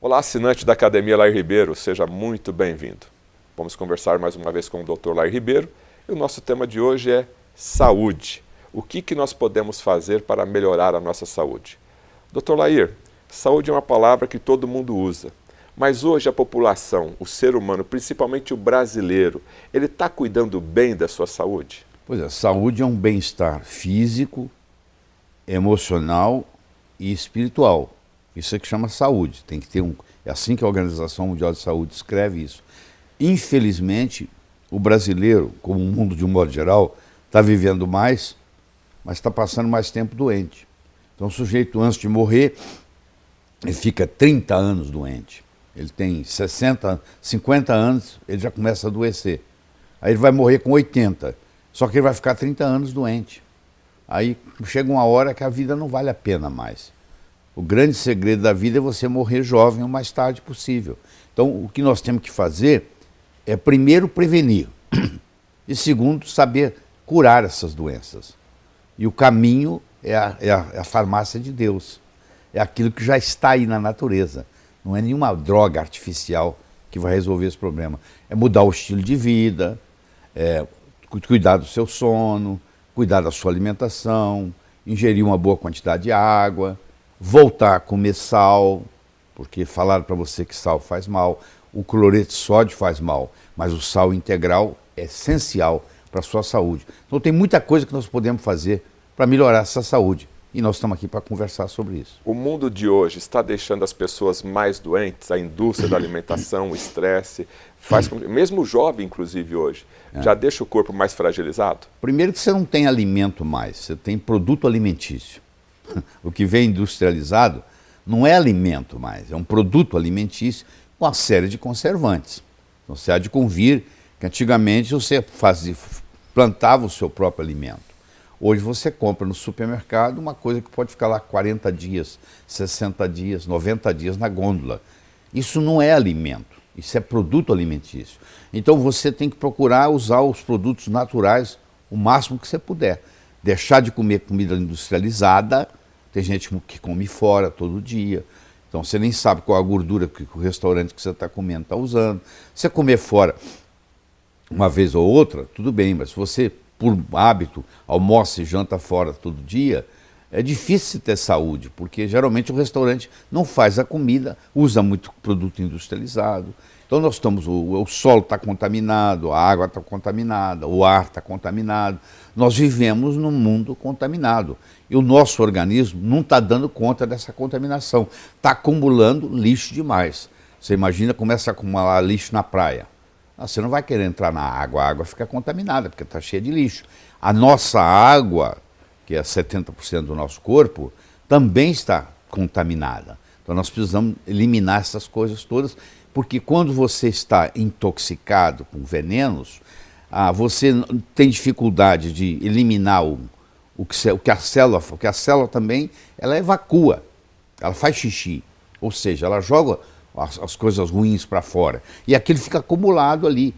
Olá, assinante da Academia Lair Ribeiro, seja muito bem-vindo. Vamos conversar mais uma vez com o Dr. Lair Ribeiro e o nosso tema de hoje é saúde. O que nós podemos fazer para melhorar a nossa saúde? Dr. Lair, saúde é uma palavra que todo mundo usa, mas hoje a população, o ser humano, principalmente o brasileiro, ele está cuidando bem da sua saúde? Pois é, saúde é um bem-estar físico, emocional e espiritual. Isso é que chama saúde. Tem que ter é assim que a Organização Mundial de Saúde descreve isso. Infelizmente, o brasileiro, como o mundo de um modo geral, está vivendo mais, mas está passando mais tempo doente. Então o sujeito, antes de morrer, ele fica 30 anos doente. Ele tem 60, 50 anos, ele já começa a adoecer. Aí ele vai morrer com 80, só que ele vai ficar 30 anos doente. Aí chega uma hora que a vida não vale a pena mais. O grande segredo da vida é você morrer jovem o mais tarde possível. Então, o que nós temos que fazer é, primeiro, prevenir. E, segundo, saber curar essas doenças. E o caminho é a farmácia de Deus. É aquilo que já está aí na natureza. Não é nenhuma droga artificial que vai resolver esse problema. É mudar o estilo de vida, cuidar do seu sono, cuidar da sua alimentação, ingerir uma boa quantidade de água, voltar a comer sal, porque falaram para você que sal faz mal, o cloreto de sódio faz mal, mas o sal integral é essencial para a sua saúde. Então tem muita coisa que nós podemos fazer para melhorar essa saúde. E nós estamos aqui para conversar sobre isso. O mundo de hoje está deixando as pessoas mais doentes, a indústria da alimentação, o estresse, mesmo o jovem, inclusive, hoje, já deixa o corpo mais fragilizado? Primeiro que você não tem alimento mais, você tem produto alimentício. O que vem industrializado não é alimento mais, é um produto alimentício com uma série de conservantes. Então você há de convir que antigamente você plantava o seu próprio alimento. Hoje você compra no supermercado uma coisa que pode ficar lá 40 dias, 60 dias, 90 dias na gôndola. Isso não é alimento, isso é produto alimentício. Então você tem que procurar usar os produtos naturais o máximo que você puder. Deixar de comer comida industrializada, tem gente que come fora todo dia, então você nem sabe qual a gordura que o restaurante que você está comendo está usando. Você comer fora uma vez ou outra, tudo bem, mas se você, por hábito, almoça e janta fora todo dia, é difícil ter saúde, porque geralmente o restaurante não faz a comida, usa muito produto industrializado. Então nós estamos, o solo está contaminado, a água está contaminada, o ar está contaminado. Nós vivemos num mundo contaminado e o nosso organismo não está dando conta dessa contaminação, está acumulando lixo demais. Você imagina, começa a acumular lixo na praia. Você não vai querer entrar na água, a água fica contaminada, porque está cheia de lixo. A nossa água, que é 70% do nosso corpo, também está contaminada. Então nós precisamos eliminar essas coisas todas, porque quando você está intoxicado com venenos, você tem dificuldade de eliminar o que a célula também, ela evacua, ela faz xixi, ou seja, ela joga as coisas ruins para fora. E aquilo fica acumulado ali.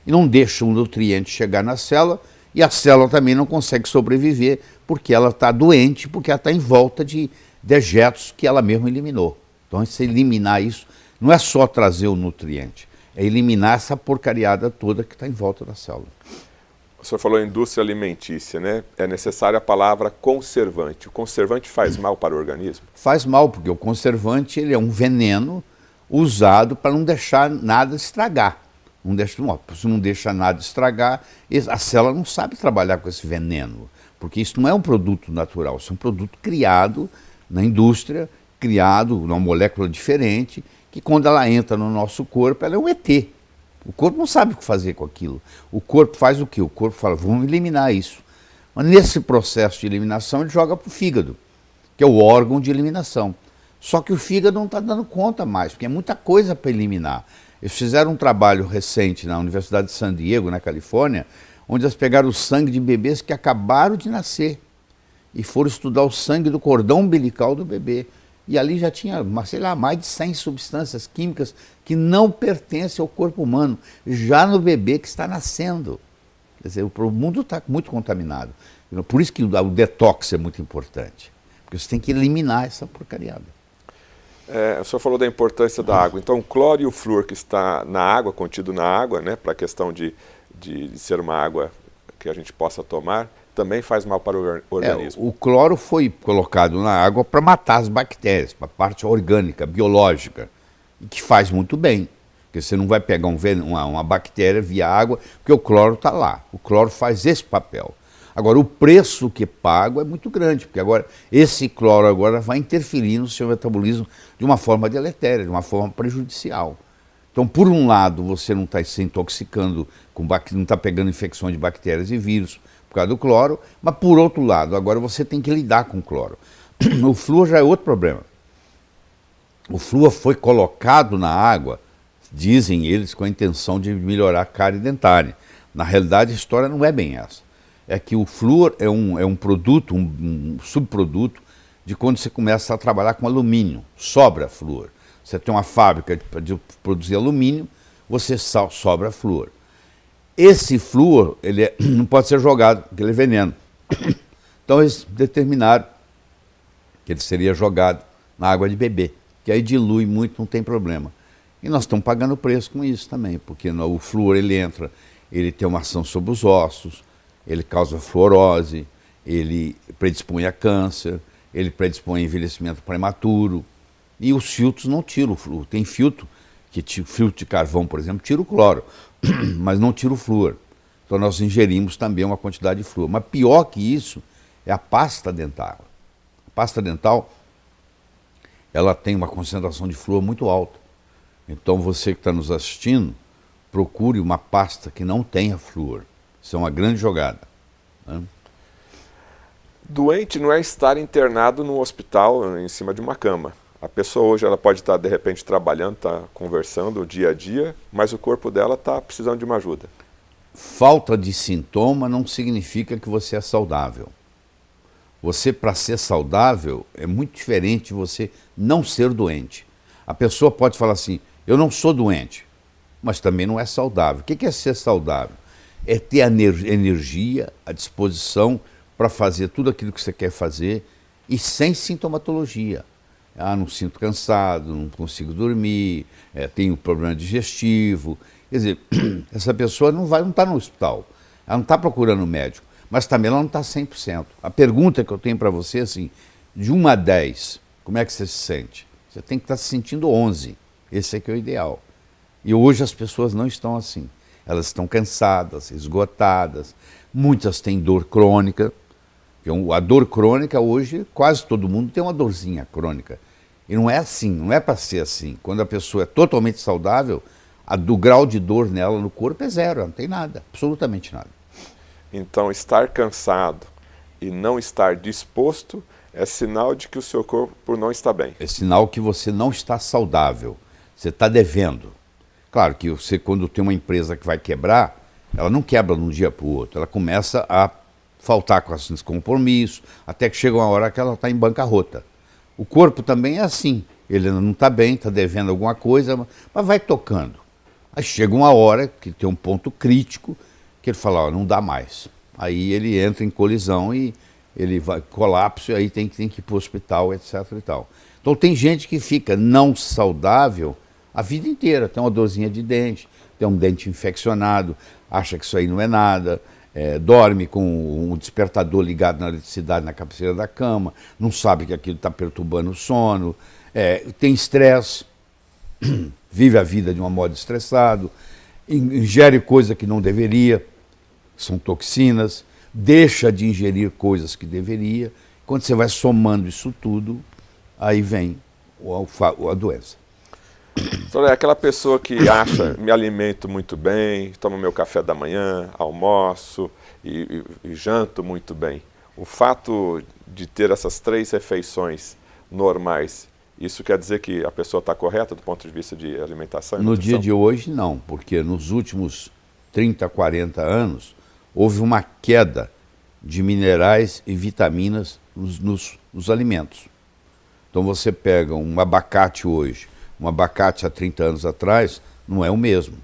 E não deixa o nutriente chegar na célula, e a célula também não consegue sobreviver, porque ela está doente, porque ela está em volta de dejetos que ela mesma eliminou. Então, se eliminar isso, não é só trazer o nutriente, é eliminar essa porcariada toda que está em volta da célula. O senhor falou indústria alimentícia, né? É necessária a palavra conservante. O conservante faz mal para o organismo? Faz mal, porque o conservante ele é um veneno usado para não deixar nada estragar. Se não deixa nada estragar, a célula não sabe trabalhar com esse veneno, porque isso não é um produto natural, isso é um produto criado na indústria, criado numa molécula diferente, que quando ela entra no nosso corpo, ela é um ET. O corpo não sabe o que fazer com aquilo. O corpo faz o quê? O corpo fala, vamos eliminar isso. Mas nesse processo de eliminação, ele joga para o fígado, que é o órgão de eliminação. Só que o fígado não está dando conta mais, porque é muita coisa para eliminar. Eles fizeram um trabalho recente na Universidade de San Diego, na Califórnia, onde eles pegaram o sangue de bebês que acabaram de nascer e foram estudar o sangue do cordão umbilical do bebê. E ali já tinha, sei lá, mais de 100 substâncias químicas que não pertencem ao corpo humano, já no bebê que está nascendo. Quer dizer, o mundo está muito contaminado. Por isso que o detox é muito importante, porque você tem que eliminar essa porcariada. O senhor falou da importância da água. Então, o cloro e o flúor que está na água, contido na água, né, para a questão de ser uma água que a gente possa tomar, também faz mal para o organismo. O cloro foi colocado na água para matar as bactérias, para a parte orgânica, biológica, e que faz muito bem. Porque você não vai pegar uma bactéria via água, porque o cloro está lá. O cloro faz esse papel. Agora, o preço que pago é muito grande, porque agora esse cloro agora vai interferir no seu metabolismo de uma forma deletéria, de uma forma prejudicial. Então, por um lado, você não está se intoxicando, não está pegando infecções de bactérias e vírus por causa do cloro, mas por outro lado, agora você tem que lidar com o cloro. O flúor já é outro problema. O flúor foi colocado na água, dizem eles, com a intenção de melhorar a cárie dentária. Na realidade, a história não é bem essa. É que o flúor é um produto, um subproduto de quando você começa a trabalhar com alumínio, sobra flúor. Você tem uma fábrica de produzir alumínio, você sobra flúor. Esse flúor, não pode ser jogado, porque ele é veneno. Então eles determinaram que ele seria jogado na água de beber, que aí dilui muito, não tem problema. E nós estamos pagando preço com isso também, porque o flúor ele tem uma ação sobre os ossos, ele causa fluorose, ele predispõe a câncer, ele predispõe a envelhecimento prematuro. E os filtros não tiram o flúor. Tem filtro de carvão, por exemplo, tira o cloro, mas não tira o flúor. Então nós ingerimos também uma quantidade de flúor. Mas pior que isso é a pasta dental. A pasta dental, ela tem uma concentração de flúor muito alta. Então você que está nos assistindo, procure uma pasta que não tenha flúor. Isso é uma grande jogada, né? Doente não é estar internado no hospital em cima de uma cama. A pessoa hoje ela pode estar de repente trabalhando, está conversando o dia a dia, mas o corpo dela está precisando de uma ajuda. Falta de sintoma não significa que você é saudável. Você, para ser saudável, é muito diferente de você não ser doente. A pessoa pode falar assim, eu não sou doente, mas também não é saudável. O que é ser saudável? É ter a energia, a disposição para fazer tudo aquilo que você quer fazer e sem sintomatologia. Não sinto cansado, não consigo dormir, tenho problema digestivo. Quer dizer, essa pessoa não está no hospital, ela não está procurando médico, mas também ela não está 100%. A pergunta que eu tenho para você é assim, de 1 a 10, como é que você se sente? Você tem que estar se sentindo 11, esse é que é o ideal. E hoje as pessoas não estão assim. Elas estão cansadas, esgotadas, muitas têm dor crônica. A dor crônica hoje, quase todo mundo tem uma dorzinha crônica. E não é assim, não é para ser assim. Quando a pessoa é totalmente saudável, o grau de dor nela no corpo é zero, não tem nada, absolutamente nada. Então, estar cansado e não estar disposto é sinal de que o seu corpo não está bem. É sinal que você não está saudável, você está devendo. Claro que você, quando tem uma empresa que vai quebrar, ela não quebra de um dia para o outro, ela começa a faltar com esses compromissos, até que chega uma hora que ela está em bancarrota. O corpo também é assim, ele não está bem, está devendo alguma coisa, mas vai tocando. Aí chega uma hora que tem um ponto crítico, que ele fala, não dá mais. Aí ele entra em colisão e ele vai colapso, e aí tem que ir para o hospital, etc. e tal. Então tem gente que fica não saudável a vida inteira, tem uma dorzinha de dente, tem um dente infeccionado, acha que isso aí não é nada, dorme com um despertador ligado na eletricidade na cabeceira da cama, não sabe que aquilo está perturbando o sono, tem estresse, vive a vida de um modo estressado, ingere coisa que não deveria, são toxinas, deixa de ingerir coisas que deveria. Quando você vai somando isso tudo, aí vem a doença. Então, é aquela pessoa que acha, me alimento muito bem, tomo meu café da manhã, almoço e janto muito bem. O fato de ter essas 3 refeições normais, isso quer dizer que a pessoa está correta do ponto de vista de alimentação e nutrição? No dia de hoje, não, porque nos últimos 30, 40 anos, houve uma queda de minerais e vitaminas nos alimentos. Então você pega um abacate hoje, um abacate há 30 anos atrás, não é o mesmo,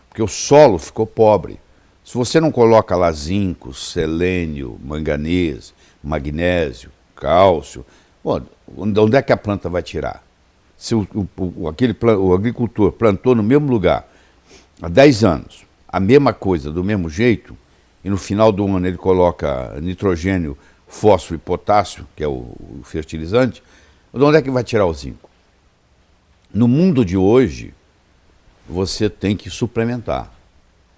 porque o solo ficou pobre. Se você não coloca lá zinco, selênio, manganês, magnésio, cálcio, onde é que a planta vai tirar? Se o agricultor plantou no mesmo lugar há 10 anos, a mesma coisa, do mesmo jeito, e no final do ano ele coloca nitrogênio, fósforo e potássio, que é o fertilizante, de onde é que vai tirar o zinco? No mundo de hoje, você tem que suplementar.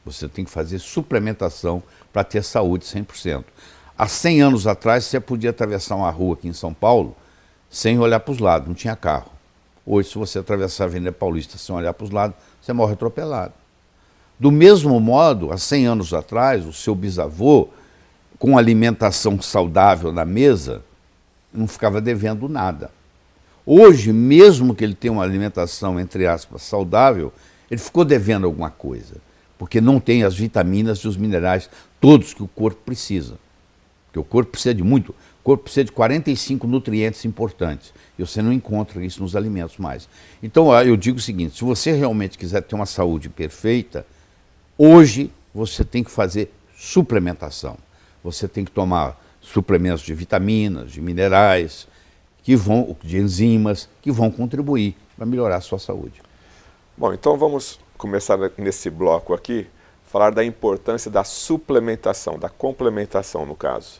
Você tem que fazer suplementação para ter saúde 100%. Há 100 anos atrás, você podia atravessar uma rua aqui em São Paulo sem olhar para os lados, não tinha carro. Hoje, se você atravessar a Avenida Paulista sem olhar para os lados, você morre atropelado. Do mesmo modo, há 100 anos atrás, o seu bisavô, com alimentação saudável na mesa, não ficava devendo nada. Hoje, mesmo que ele tenha uma alimentação, entre aspas, saudável, ele ficou devendo alguma coisa, porque não tem as vitaminas e os minerais todos que o corpo precisa. Porque o corpo precisa de muito, o corpo precisa de 45 nutrientes importantes, e você não encontra isso nos alimentos mais. Então, eu digo o seguinte, se você realmente quiser ter uma saúde perfeita, hoje você tem que fazer suplementação. Você tem que tomar suplementos de vitaminas, de minerais, de enzimas, que vão contribuir para melhorar a sua saúde. Bom, então vamos começar nesse bloco aqui, falar da importância da suplementação, da complementação no caso.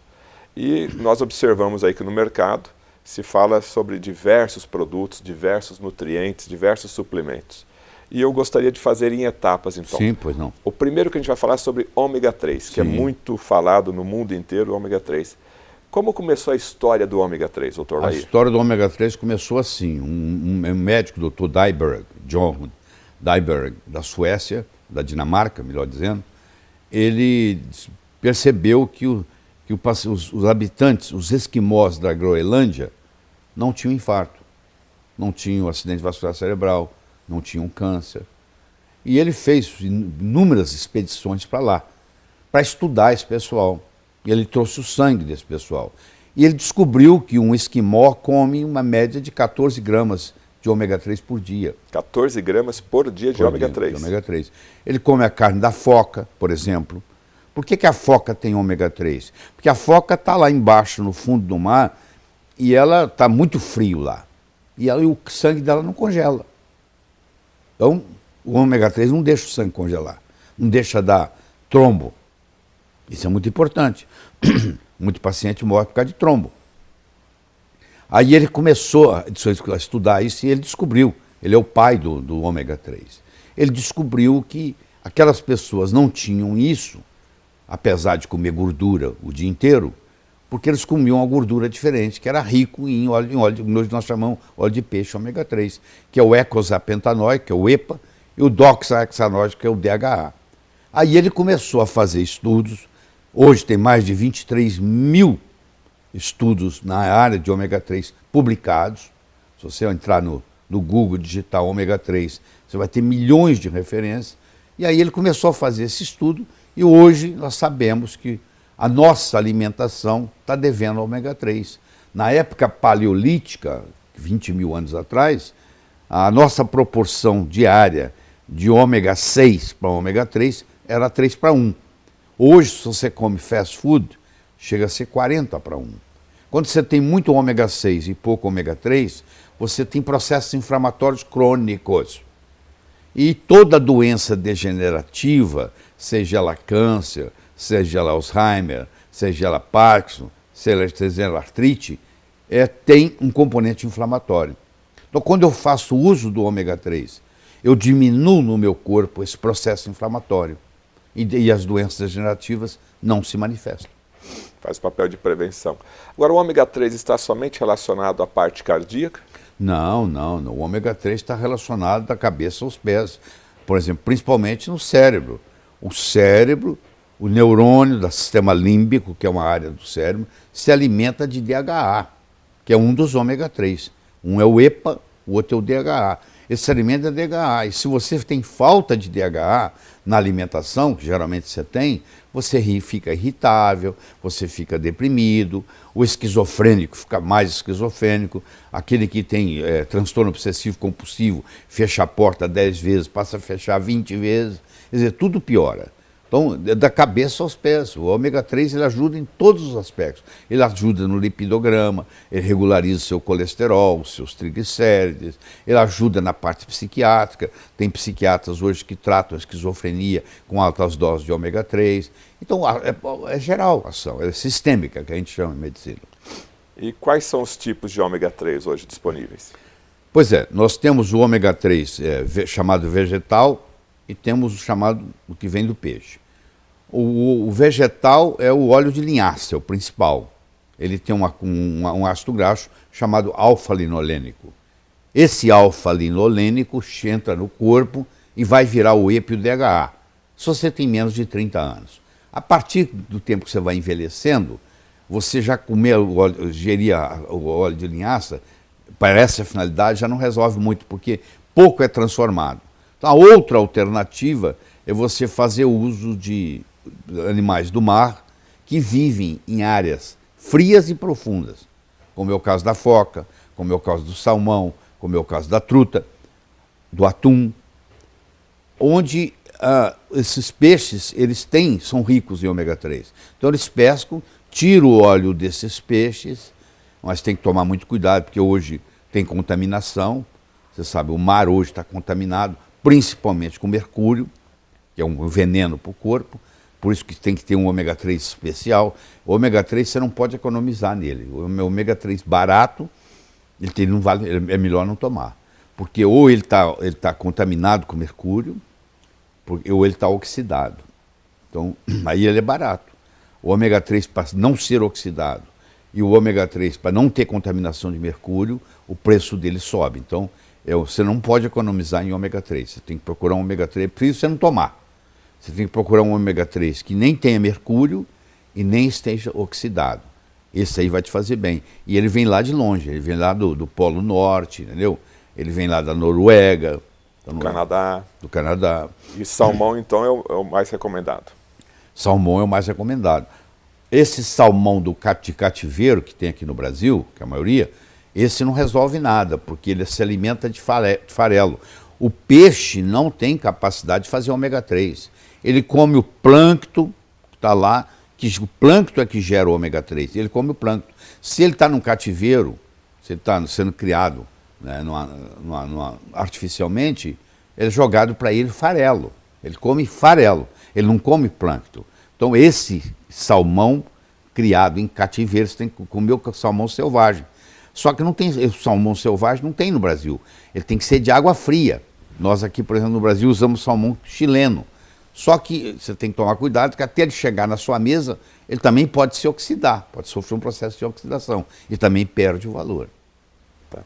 E nós observamos aí que no mercado se fala sobre diversos produtos, diversos nutrientes, diversos suplementos. E eu gostaria de fazer em etapas, então. Sim, pois não. O primeiro que a gente vai falar é sobre ômega 3, que é muito falado no mundo inteiro, o ômega 3. Como começou a história do ômega 3, doutor Lair? A história do ômega 3 começou assim. Um médico, doutor Dyberg, John Dyberg, da Suécia, da Dinamarca, melhor dizendo, ele percebeu que os habitantes, os esquimós da Groenlândia, não tinham infarto, não tinham acidente vascular cerebral, não tinham câncer. E ele fez inúmeras expedições para lá, para estudar esse pessoal. E ele trouxe o sangue desse pessoal. E ele descobriu que um esquimó come uma média de 14 gramas de ômega 3 por dia. 14 gramas por dia de ômega 3. De ômega 3. Ele come a carne da foca, por exemplo. Por que a foca tem ômega 3? Porque a foca está lá embaixo, no fundo do mar, e ela está muito frio lá. E o sangue dela não congela. Então, o ômega 3 não deixa o sangue congelar, não deixa dar trombo. Isso é muito importante. Muito paciente morre por causa de trombo. Aí ele começou a estudar isso e ele descobriu, ele é o pai do ômega 3. Ele descobriu que aquelas pessoas não tinham isso, apesar de comer gordura o dia inteiro, porque eles comiam uma gordura diferente, que era rico em óleo, hoje nós chamamos óleo de peixe ômega 3, que é o eicosapentaenoico, que é o EPA, e o doxahexanoico, que é o DHA. Aí ele começou a fazer estudos. Hoje tem mais de 23 mil estudos na área de ômega 3 publicados. Se você entrar no Google, digitar ômega 3, você vai ter milhões de referências. E aí ele começou a fazer esse estudo e hoje nós sabemos que a nossa alimentação está devendo ao ômega 3. Na época paleolítica, 20 mil anos atrás, a nossa proporção diária de ômega 6 para ômega 3 era 3 para 1. Hoje, se você come fast food, chega a ser 40 para 1. Quando você tem muito ômega 6 e pouco ômega 3, você tem processos inflamatórios crônicos. E toda doença degenerativa, seja ela câncer, seja ela Alzheimer, seja ela Parkinson, seja ela artrite, tem um componente inflamatório. Então, quando eu faço uso do ômega 3, eu diminuo no meu corpo esse processo inflamatório. E as doenças degenerativas não se manifestam. Faz o papel de prevenção. Agora, o ômega 3 está somente relacionado à parte cardíaca? Não. O ômega 3 está relacionado da cabeça aos pés. Por exemplo, principalmente no cérebro. O cérebro, o neurônio do sistema límbico, que é uma área do cérebro, se alimenta de DHA, que é um dos ômega 3. Um é o EPA, o outro é o DHA. Esse alimento é DHA. E se você tem falta de DHA na alimentação, que geralmente você tem, você fica irritável, você fica deprimido, o esquizofrênico fica mais esquizofrênico, aquele que tem transtorno obsessivo compulsivo, fecha a porta 10 vezes, passa a fechar 20 vezes, quer dizer, tudo piora. Então, da cabeça aos pés. O ômega 3 ele ajuda em todos os aspectos. Ele ajuda no lipidograma, ele regulariza o seu colesterol, os seus triglicérides, ele ajuda na parte psiquiátrica. Tem psiquiatras hoje que tratam a esquizofrenia com altas doses de ômega 3. Então, é geral a ação, é sistêmica, que a gente chama em medicina. E quais são os tipos de ômega 3 hoje disponíveis? Pois é, nós temos o ômega 3 chamado vegetal, e temos o chamado, o que vem do peixe. O vegetal é o óleo de linhaça, é o principal. Ele tem um ácido graxo chamado alfa-linolênico. Esse alfa-linolênico entra no corpo e vai virar o EPA e o DHA, se você tem menos de 30 anos. A partir do tempo que você vai envelhecendo, você já geria o óleo de linhaça, para essa finalidade já não resolve muito, porque pouco é transformado. A outra alternativa é você fazer uso de animais do mar que vivem em áreas frias e profundas, como é o caso da foca, como é o caso do salmão, como é o caso da truta, do atum, onde esses peixes são ricos em ômega 3. Então eles pescam, tiram o óleo desses peixes, mas tem que tomar muito cuidado, porque hoje tem contaminação. Você sabe, o mar hoje está contaminado, principalmente com mercúrio, que é um veneno para o corpo, por isso que tem que ter um ômega 3 especial. O ômega 3 você não pode economizar nele. O ômega 3 barato, é melhor não tomar, porque ou ele tá contaminado com mercúrio, ou ele está oxidado. Então, aí ele é barato. O ômega 3 para não ser oxidado e o ômega 3 para não ter contaminação de mercúrio, o preço dele sobe. Então, você não pode economizar em ômega 3. Você tem que procurar um ômega 3, por isso você não tomar. Você tem que procurar um ômega 3 que nem tenha mercúrio e nem esteja oxidado. Esse aí vai te fazer bem. E ele vem lá de longe, ele vem lá do Polo Norte, entendeu? Ele vem lá da Noruega. Do Canadá. E salmão, então, é o mais recomendado? Salmão é o mais recomendado. Esse salmão de cativeiro que tem aqui no Brasil, que é a maioria, esse não resolve nada, porque ele se alimenta de farelo. O peixe não tem capacidade de fazer ômega 3. Ele come o plâncton que está lá, o plâncton é que gera o ômega 3. Ele come o plâncton. Se ele está num cativeiro, se ele está sendo criado, né, artificialmente, é jogado para ele farelo. Ele come farelo, ele não come plâncton. Então esse salmão criado em cativeiro, você tem que comer o salmão selvagem. Só que não tem, o salmão selvagem não tem no Brasil. Ele tem que ser de água fria. Nós aqui, por exemplo, no Brasil usamos salmão chileno. Só que você tem que tomar cuidado, que até ele chegar na sua mesa, ele também pode se oxidar, pode sofrer um processo de oxidação e também perde o valor. Tá.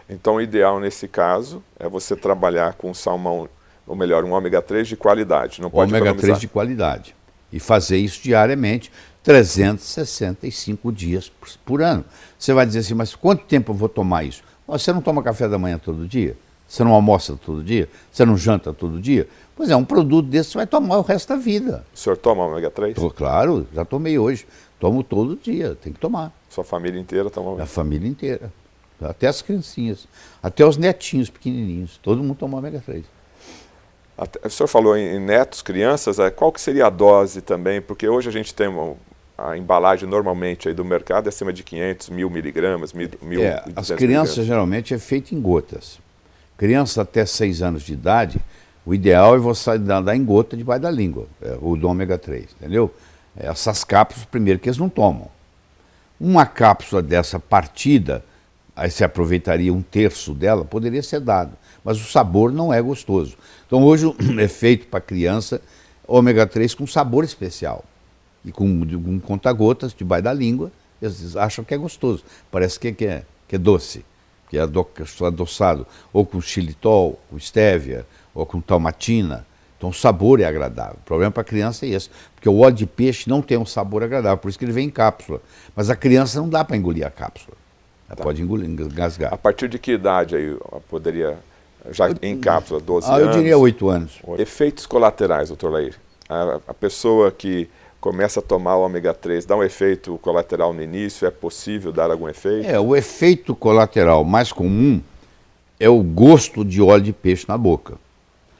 Então o ideal nesse caso é você trabalhar com salmão, ou melhor, um ômega 3 de qualidade. Não pode ômega 3 de qualidade. E fazer isso diariamente, 365 dias por ano. Você vai dizer assim, mas quanto tempo eu vou tomar isso? Você não toma café da manhã todo dia? Você não almoça todo dia? Você não janta todo dia? Pois é, um produto desse você vai tomar o resto da vida. O senhor toma ômega 3? Claro, já tomei hoje. Tomo todo dia, tem que tomar. Sua família inteira toma? A família inteira. Até as criancinhas, até os netinhos pequenininhos. Todo mundo toma ômega 3. O senhor falou em netos, crianças, qual que seria a dose também? Porque hoje a gente tem a embalagem normalmente aí do mercado é acima de 500, 1000 miligramas, 1.200 as crianças geralmente é feito em gotas. Crianças até 6 anos de idade, o ideal é você dar em gota debaixo da língua, o do ômega 3, entendeu? Essas cápsulas, primeiro, que eles não tomam. Uma cápsula dessa partida, aí você aproveitaria 1/3 dela, poderia ser dado, mas o sabor não é gostoso. Então hoje é feito para criança ômega 3 com sabor especial. E com conta-gotas debaixo da língua, eles acham que é gostoso. Parece que é doce, que é adoçado, ou com xilitol, com estévia, ou com talmatina. Então o sabor é agradável. O problema para a criança é esse, porque o óleo de peixe não tem um sabor agradável, por isso que ele vem em cápsula. Mas a criança não dá para engolir a cápsula. Ela pode engasgar. A partir de que idade aí poderia, já em cápsula, 12 anos? Eu diria 8 anos. Efeitos colaterais, doutor Lair. A pessoa que começa a tomar o ômega 3, dá um efeito colateral no início, é possível dar algum efeito? O efeito colateral mais comum é o gosto de óleo de peixe na boca.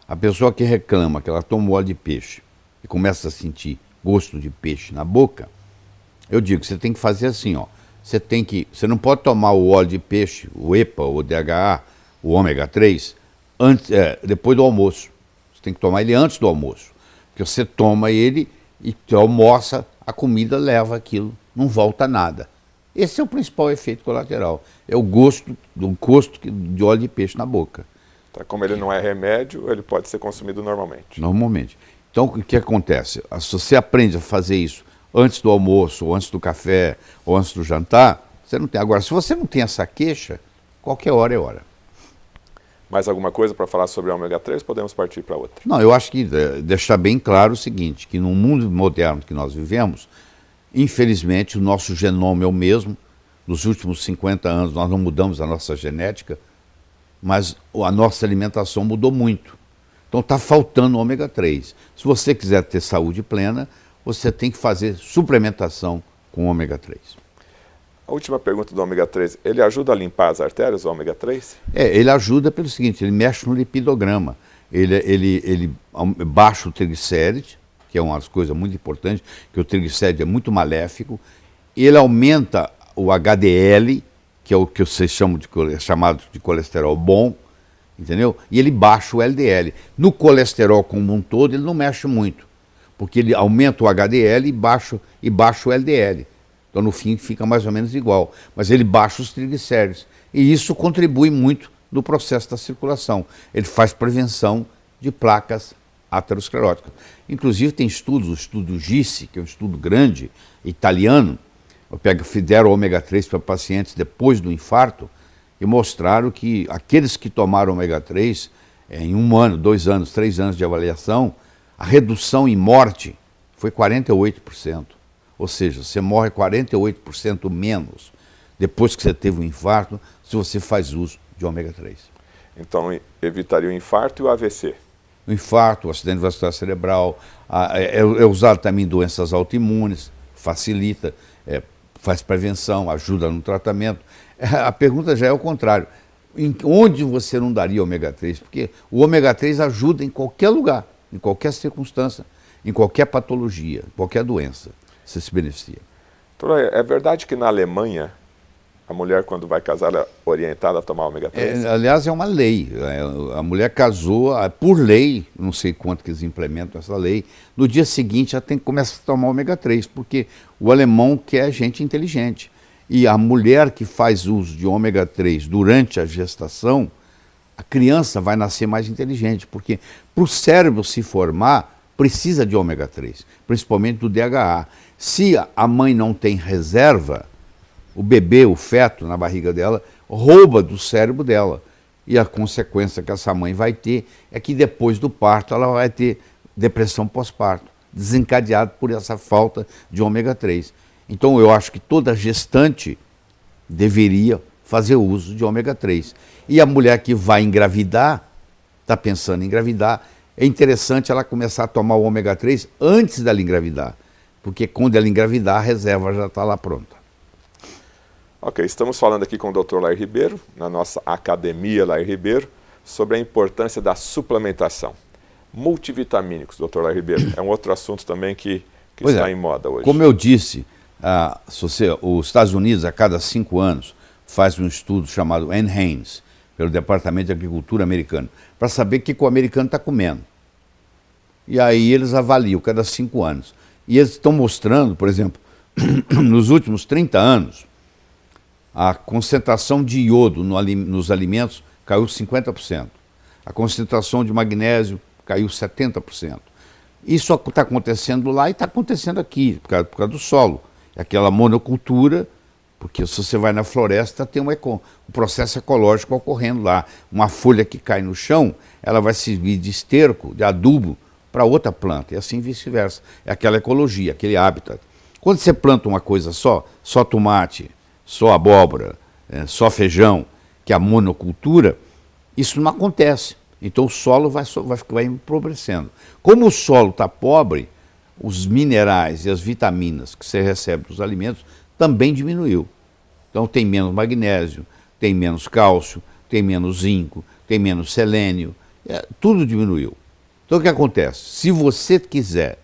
A pessoa que reclama que ela toma óleo de peixe, e começa a sentir gosto de peixe na boca, eu digo que você tem que fazer assim, ó. Você não pode tomar o óleo de peixe, o EPA, o DHA, o ômega 3, depois do almoço. Você tem que tomar ele antes do almoço. Porque você toma ele e almoça, a comida leva aquilo, não volta nada. Esse é o principal efeito colateral. É o gosto de óleo de peixe na boca. Tá, como ele não é remédio, ele pode ser consumido normalmente. Normalmente. Então, o que acontece? Se você aprende a fazer isso antes do almoço, ou antes do café, ou antes do jantar, você não tem. Agora, se você não tem essa queixa, qualquer hora é hora. Mais alguma coisa para falar sobre o ômega 3? Podemos partir para outra. Não, eu acho que deixar bem claro o seguinte, que no mundo moderno que nós vivemos, infelizmente o nosso genoma é o mesmo. Nos últimos 50 anos nós não mudamos a nossa genética, mas a nossa alimentação mudou muito. Então está faltando ômega 3. Se você quiser ter saúde plena, você tem que fazer suplementação com ômega 3. A última pergunta do ômega 3, ele ajuda a limpar as artérias, o ômega 3? Ele ajuda pelo seguinte, ele mexe no lipidograma, ele baixa o triglicérides, que é uma das coisas muito importantes, que o triglicérides é muito maléfico, ele aumenta o HDL, que é o que vocês chamado de colesterol bom, entendeu? E ele baixa o LDL. No colesterol como um todo, ele não mexe muito, porque ele aumenta o HDL e baixa o LDL. Então, no fim, fica mais ou menos igual. Mas ele baixa os triglicéridos. E isso contribui muito no processo da circulação. Ele faz prevenção de placas ateroscleróticas. Inclusive, tem estudos, o estudo GISSI, que é um estudo grande, italiano, fizeram ômega 3 para pacientes depois do infarto e mostraram que aqueles que tomaram ômega 3, em 1 ano, 2 anos, 3 anos de avaliação, a redução em morte foi 48%. Ou seja, você morre 48% menos depois que você teve um infarto, se você faz uso de ômega 3. Então, evitaria o infarto e o AVC? O infarto, o acidente vascular cerebral, é usado também em doenças autoimunes, facilita, faz prevenção, ajuda no tratamento. A pergunta já é o contrário. Onde você não daria ômega 3? Porque o ômega 3 ajuda em qualquer lugar, em qualquer circunstância, em qualquer patologia, qualquer doença. Você se beneficia. Doutor, é verdade que na Alemanha, a mulher, quando vai casar, ela é orientada a tomar ômega 3? Aliás, é uma lei. A mulher casou, por lei, não sei quanto que eles implementam essa lei, no dia seguinte ela tem que começar a tomar ômega 3, porque o alemão quer gente inteligente. E a mulher que faz uso de ômega 3 durante a gestação, a criança vai nascer mais inteligente, porque para o cérebro se formar, precisa de ômega 3, principalmente do DHA. Se a mãe não tem reserva, o bebê, o feto na barriga dela, rouba do cérebro dela. E a consequência que essa mãe vai ter é que depois do parto ela vai ter depressão pós-parto, desencadeado por essa falta de ômega 3. Então eu acho que toda gestante deveria fazer uso de ômega 3. E a mulher que vai engravidar, está pensando em engravidar, é interessante ela começar a tomar o ômega 3 antes dela engravidar, porque quando ela engravidar, a reserva já está lá pronta. Ok, estamos falando aqui com o Dr. Lair Ribeiro, na nossa Academia Lair Ribeiro, sobre a importância da suplementação. Multivitamínicos, Dr. Lair Ribeiro, é um outro assunto também que está em moda hoje. Como eu disse, os Estados Unidos, a cada 5 anos, faz um estudo chamado NHANES, pelo Departamento de Agricultura americano, para saber o que o americano está comendo. E aí eles avaliam cada 5 anos. E eles estão mostrando, por exemplo, nos últimos 30 anos, a concentração de iodo nos alimentos caiu 50%. A concentração de magnésio caiu 70%. Isso está acontecendo lá e está acontecendo aqui, por causa do solo. É aquela monocultura, porque se você vai na floresta, tem um processo ecológico ocorrendo lá. Uma folha que cai no chão, ela vai servir de esterco, de adubo, para outra planta, e assim vice-versa. É aquela ecologia, aquele hábitat. Quando você planta uma coisa só tomate, só abóbora, só feijão, que é a monocultura, isso não acontece. Então o solo vai empobrecendo. Como o solo está pobre, os minerais e as vitaminas que você recebe dos alimentos também diminuiu. Então tem menos magnésio, tem menos cálcio, tem menos zinco, tem menos selênio, tudo diminuiu. Então o que acontece? Se você quiser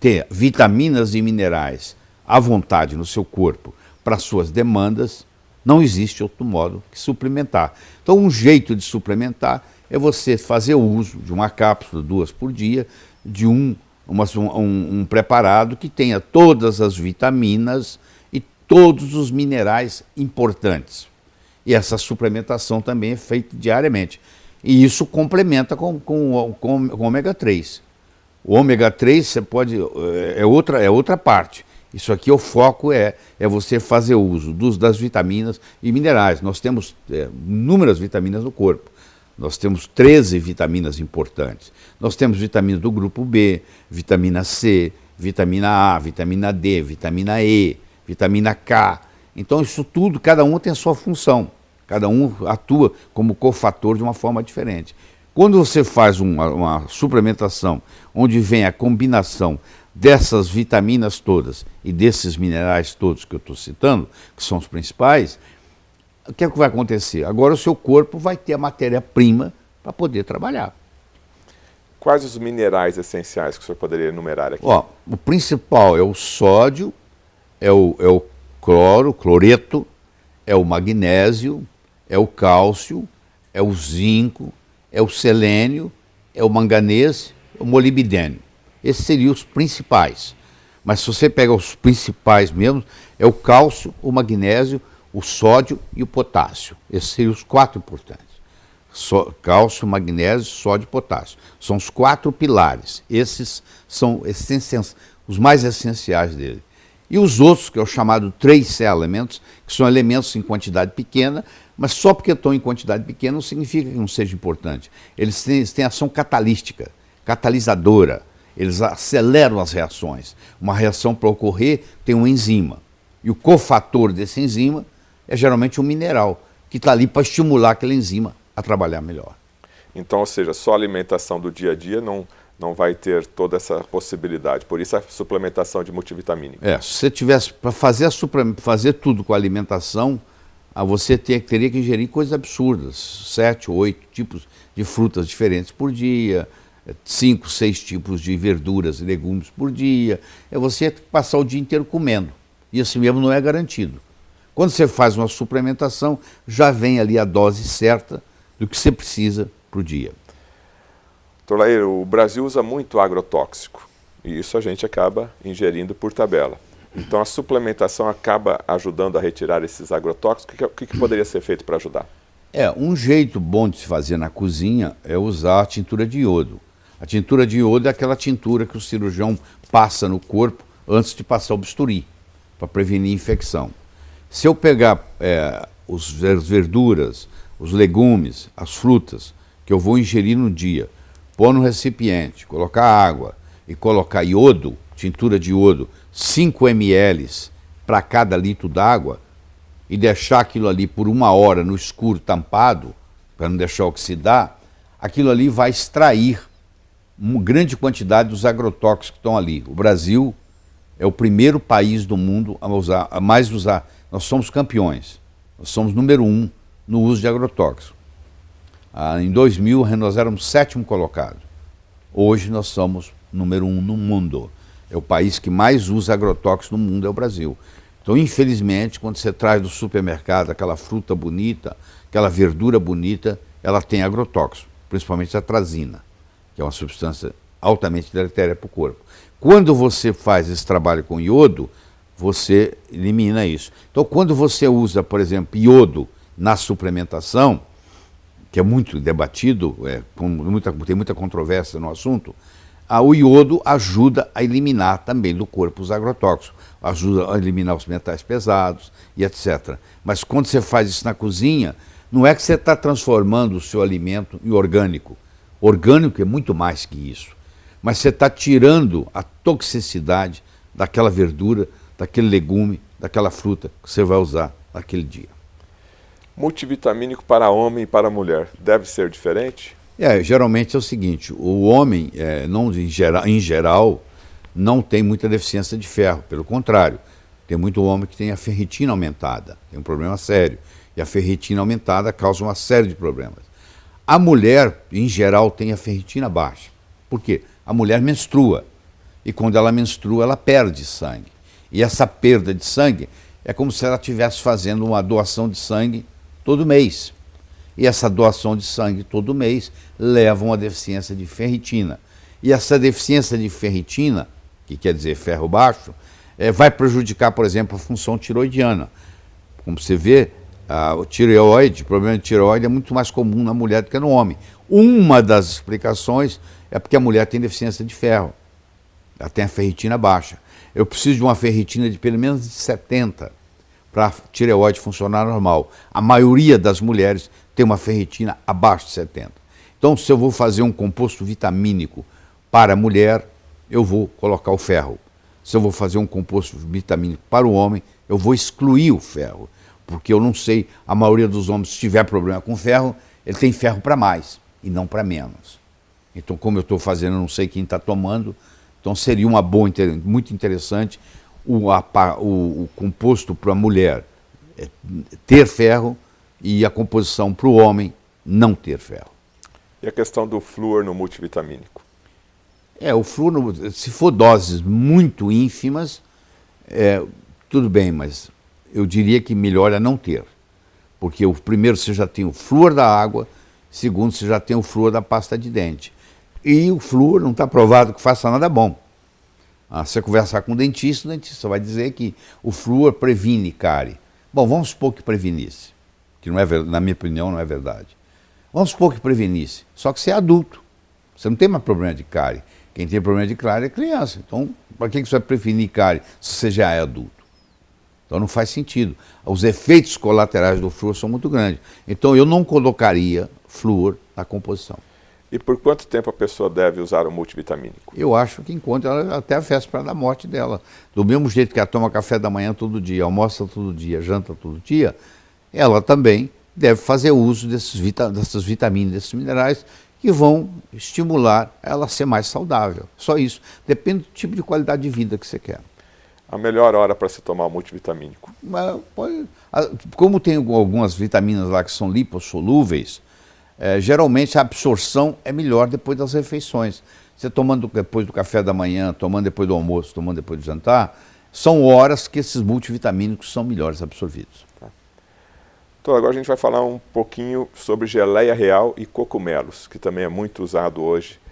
ter vitaminas e minerais à vontade no seu corpo para suas demandas, não existe outro modo que suplementar. Então, um jeito de suplementar é você fazer uso de uma cápsula, 2 por dia, de um preparado que tenha todas as vitaminas e todos os minerais importantes. E essa suplementação também é feita diariamente. E isso complementa com o ômega 3. O ômega 3 você pode, é outra parte. Isso aqui, o foco é você fazer uso das vitaminas e minerais. Nós temos inúmeras vitaminas no corpo. Nós temos 13 vitaminas importantes. Nós temos vitaminas do grupo B, vitamina C, vitamina A, vitamina D, vitamina E, vitamina K. Então isso tudo, cada um tem a sua função. Cada um atua como cofator de uma forma diferente. Quando você faz uma suplementação onde vem a combinação dessas vitaminas todas e desses minerais todos que eu estou citando, que são os principais, o que é que vai acontecer? Agora o seu corpo vai ter a matéria-prima para poder trabalhar. Quais os minerais essenciais que o senhor poderia enumerar aqui? Ó, o principal é o sódio, é o cloreto, é o magnésio, é o cálcio, é o zinco, é o selênio, é o manganês, é o molibdênio. Esses seriam os principais. Mas se você pega os principais mesmo, é o cálcio, o magnésio, o sódio e o potássio. Esses seriam os 4 importantes. Cálcio, magnésio, sódio e potássio. São os 4 pilares. Esses são os mais essenciais dele. E os outros, que é o chamado trace elementos, que são elementos em quantidade pequena, mas só porque estão em quantidade pequena não significa que não seja importante. Eles têm ação catalística, catalisadora. Eles aceleram as reações. Uma reação para ocorrer tem uma enzima. E o cofator dessa enzima é geralmente um mineral, que está ali para estimular aquela enzima a trabalhar melhor. Então, ou seja, só a alimentação do dia a dia não vai ter toda essa possibilidade. Por isso a suplementação de multivitamínico. Se você tivesse para fazer tudo com a alimentação, você teria que ingerir coisas absurdas. 7, 8 tipos de frutas diferentes por dia, 5, 6 tipos de verduras e legumes por dia. Você tem que passar o dia inteiro comendo. E assim mesmo não é garantido. Quando você faz uma suplementação, já vem ali a dose certa do que você precisa para o dia. Dr. Lair, o Brasil usa muito agrotóxico e isso a gente acaba ingerindo por tabela. Então a suplementação acaba ajudando a retirar esses agrotóxicos. O que poderia ser feito para ajudar? Um jeito bom de se fazer na cozinha é usar a tintura de iodo. A tintura de iodo é aquela tintura que o cirurgião passa no corpo antes de passar o bisturi, para prevenir infecção. Se eu pegar as verduras, os legumes, as frutas que eu vou ingerir no dia, pôr no recipiente, colocar água e colocar iodo, tintura de iodo, 5 ml para cada litro d'água e deixar aquilo ali por 1 hora no escuro tampado, para não deixar oxidar, aquilo ali vai extrair uma grande quantidade dos agrotóxicos que estão ali. O Brasil é o primeiro país do mundo a mais usar. Nós somos campeões. Nós somos número 1 no uso de agrotóxicos. Em 2000, nós éramos 7º colocado. Hoje, nós somos número 1 no mundo. É o país que mais usa agrotóxicos no mundo, é o Brasil. Então, infelizmente, quando você traz do supermercado aquela fruta bonita, aquela verdura bonita, ela tem agrotóxico, principalmente a atrazina, que é uma substância altamente deletéria para o corpo. Quando você faz esse trabalho com iodo, você elimina isso. Então, quando você usa, por exemplo, iodo na suplementação, que é muito debatido, tem muita controvérsia no assunto, o iodo ajuda a eliminar também do corpo os agrotóxicos, ajuda a eliminar os metais pesados e etc. Mas quando você faz isso na cozinha, não é que você está transformando o seu alimento em orgânico. Orgânico é muito mais que isso. Mas você está tirando a toxicidade daquela verdura, daquele legume, daquela fruta que você vai usar naquele dia. Multivitamínico para homem e para mulher deve ser diferente? Geralmente é o seguinte, o homem, em geral, não tem muita deficiência de ferro, pelo contrário, tem muito homem que tem a ferritina aumentada, tem um problema sério, e a ferritina aumentada causa uma série de problemas. A mulher, em geral, tem a ferritina baixa. Por quê? A mulher menstrua, E quando ela menstrua, ela perde sangue. E essa perda de sangue é como se ela estivesse fazendo uma doação de sangue todo mês. E essa doação de sangue todo mês leva a uma deficiência de ferritina. E essa deficiência de ferritina, que quer dizer ferro baixo, vai prejudicar, por exemplo, a função tiroidiana. Como você vê, o problema de tireoide é muito mais comum na mulher do que no homem. Uma das explicações é porque a mulher tem deficiência de ferro. Ela tem a ferritina baixa. Eu preciso de uma ferritina de pelo menos de 70 para a tireoide funcionar normal. A maioria das mulheres tem uma ferritina abaixo de 70. Então, se eu vou fazer um composto vitamínico para a mulher, eu vou colocar o ferro. Se eu vou fazer um composto vitamínico para o homem, eu vou excluir o ferro. Porque eu não sei, a maioria dos homens, se tiver problema com ferro, ele tem ferro para mais e não para menos. Então, como eu estou fazendo, eu não sei quem está tomando, então seria uma boa, muito interessante o composto para a mulher ter ferro e a composição para o homem não ter ferro. E a questão do flúor no multivitamínico? O flúor, se for doses muito ínfimas, tudo bem, mas eu diria que melhor é não ter. Porque primeiro você já tem o flúor da água, segundo você já tem o flúor da pasta de dente. E o flúor não está provado que faça nada bom. Você conversar com o dentista vai dizer que o flúor previne cárie. Bom, vamos supor que prevenisse, que não é, na minha opinião não é verdade. Vamos supor que prevenisse, só que você é adulto, você não tem mais problema de cárie. Quem tem problema de cárie é criança. Então, para que você vai prevenir cárie se você já é adulto? Então não faz sentido. Os efeitos colaterais do flúor são muito grandes. Então eu não colocaria flúor na composição. E por quanto tempo a pessoa deve usar o multivitamínico? Eu acho que enquanto ela, até a véspera da morte dela. Do mesmo jeito que ela toma café da manhã todo dia, almoça todo dia, janta todo dia, ela também deve fazer uso dessas vitaminas, desses minerais, que vão estimular ela a ser mais saudável. Só isso. Depende do tipo de qualidade de vida que você quer. A melhor hora para se tomar o multivitamínico? Como tem algumas vitaminas lá que são lipossolúveis, geralmente a absorção é melhor depois das refeições. Você tomando depois do café da manhã, tomando depois do almoço, tomando depois do jantar, são horas que esses multivitamínicos são melhores absorvidos. Tá. Então agora a gente vai falar um pouquinho sobre geleia real e cogumelos, que também é muito usado hoje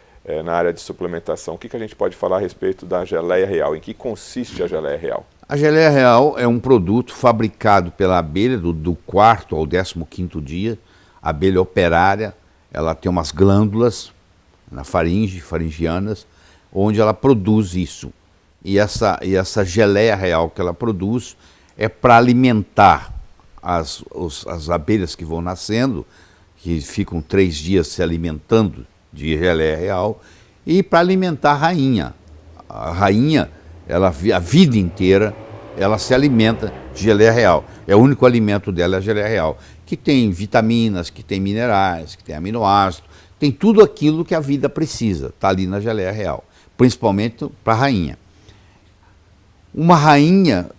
na área de suplementação. O que a gente pode falar a respeito da geleia real? Em que consiste a geleia real? A geleia real é um produto fabricado pela abelha do 4º ao 15º dia. A abelha operária, ela tem umas glândulas na faringianas, onde ela produz isso. E essa geleia real que ela produz é para alimentar as abelhas que vão nascendo, que ficam 3 dias se alimentando de geleia real, e para alimentar a rainha. A rainha, a vida inteira, ela se alimenta de geleia real. O único alimento dela é a geleia real, que tem vitaminas, que tem minerais, que tem aminoácidos, tem tudo aquilo que a vida precisa, está ali na geleia real, principalmente para a rainha. Uma rainha,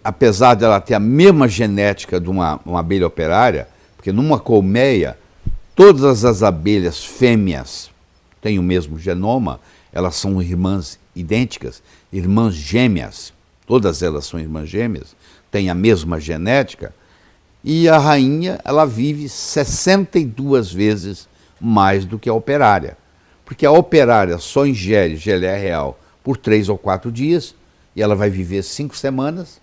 apesar de ela ter a mesma genética de uma abelha operária, porque numa colmeia, todas as abelhas fêmeas têm o mesmo genoma, elas são irmãs idênticas, irmãs gêmeas, todas elas são irmãs gêmeas, têm a mesma genética, e a rainha, ela vive 62 vezes mais do que a operária, porque a operária só ingere geleia real por 3 ou 4 dias, e ela vai viver 5 semanas,